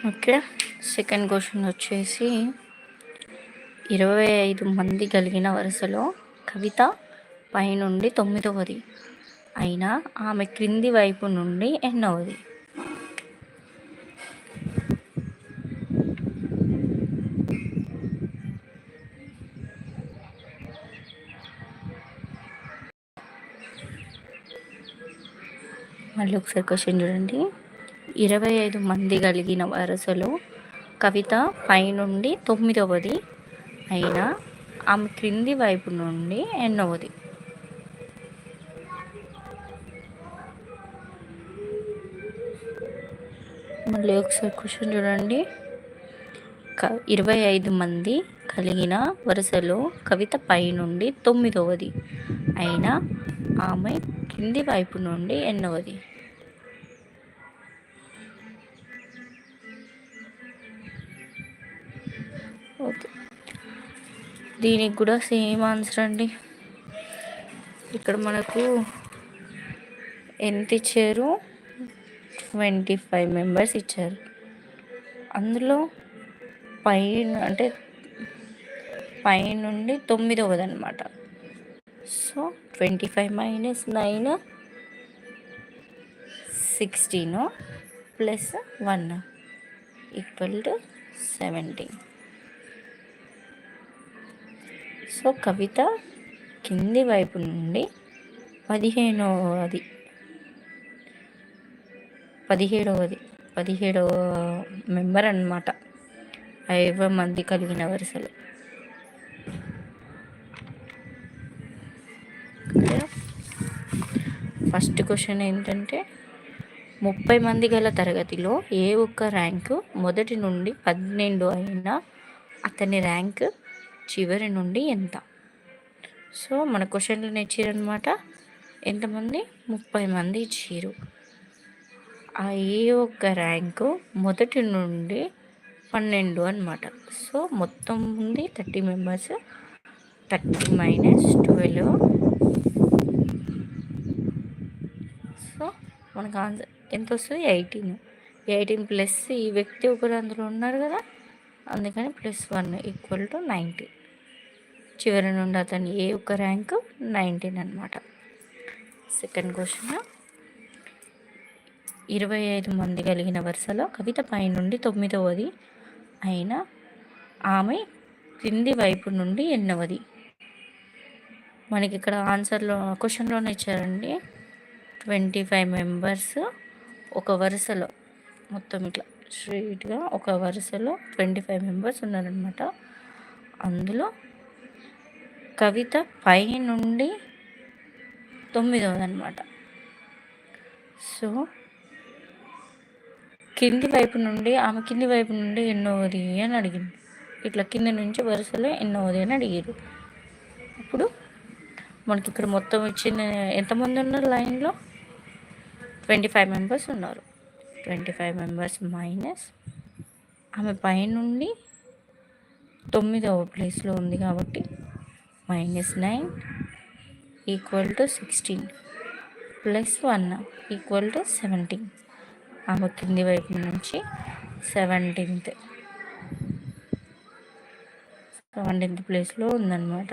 Okay. Second question వచ్చేసి 25 మంది కలిగిన వరుసలో కవిత పైనుండి 9వది అయినా ఆమె క్రింది వైపు నుండి ఎన్నవది? మళ్ళీ ఒకసారి క్వశ్చన్ చూడండి. 25 మంది కలిగిన వరుసలో కవిత పైనుండి 9వది అయినా ఆమె క్రింది వైపు నుండి ఎన్నవది? మళ్ళీ ఒకసారి క్వశ్చన్ చూడండి. 25 మంది కలిగిన వరుసలో కవిత పైనుండి 9వది అయినా ఆమె కింది వైపు నుండి ఎన్నవది? ఓకే, దీనికి కూడా సేమ్ ఆన్సర్ అండి. ఇక్కడ మనకు ఎంత ఇచ్చారు? 25 మెంబర్స్ ఇచ్చారు. అందులో పైనుండి 9వది అనమాట. సో 25 - 9 16 + 1 = 17. సో కవిత కింది వైపు నుండి 17వ మెంబర్ అన్నమాట 5 మంది కలిగిన వరుసలో. ఫస్ట్ క్వశ్చన్ ఏంటంటే 30 మంది గల తరగతిలో ఏ ఒక్క ర్యాంకు మొదటి నుండి 12 అయినా అతని ర్యాంక్ చివరి నుండి ఎంత? సో మన క్వశ్చన్లు ఇచ్చారనమాట. ఎంతమంది? 30 మంది ఇచ్చారు. ఆ ఏ ఒక్క ర్యాంకు మొదటి నుండి 12 అనమాట. సో మొత్తం ఉంది 30 మెంబర్స్. 30 - 12. సో మనకు ఆన్సర్ ఎంత వస్తుంది? 18 ప్లస్ ఈ వ్యక్తి ఒకరు అందులో ఉన్నారు కదా, అందుకని +1 = 19. చివరి నుండి అతని ఏ ఒక్క ర్యాంకు 19 అనమాట. సెకండ్ క్వశ్చన్ 25 మంది కలిగిన వరుసలో కవిత పైనుండి 9వది అయినా ఆమె క్రింది వైపు నుండి ఎన్నవది? మనకి ఇక్కడ ఆన్సర్లో క్వశ్చన్లోనే ఇచ్చారండి. 25 మెంబర్స్ ఒక వరుసలో, మొత్తం ఇట్లా స్ట్రైట్గా ఒక వరుసలో 25 మెంబర్స్ ఉన్నారనమాట. అందులో కవిత పై నుండి 9వది అనమాట. సో కింది వైపు నుండి ఆమె కింది వైపు నుండి ఎన్నోది అని అడిగింది. ఇట్లా కింది నుంచి వరుసలో ఎన్నోది అని అడిగారు. ఇప్పుడు మనకి ఇక్కడ మొత్తం ఇచ్చిన ఎంతమంది ఉన్నారు లైన్లో? 25 మెంబర్స్ ఉన్నారు. 25 మెంబర్స్ మైనస్ ఆమె పైనుండి 9వ ప్లేస్లో ఉంది కాబట్టి -9 = 16 + 1 = 17. ఆమె కింది వైపు నుంచి 17th ప్లేస్లో ఉందన్నమాట.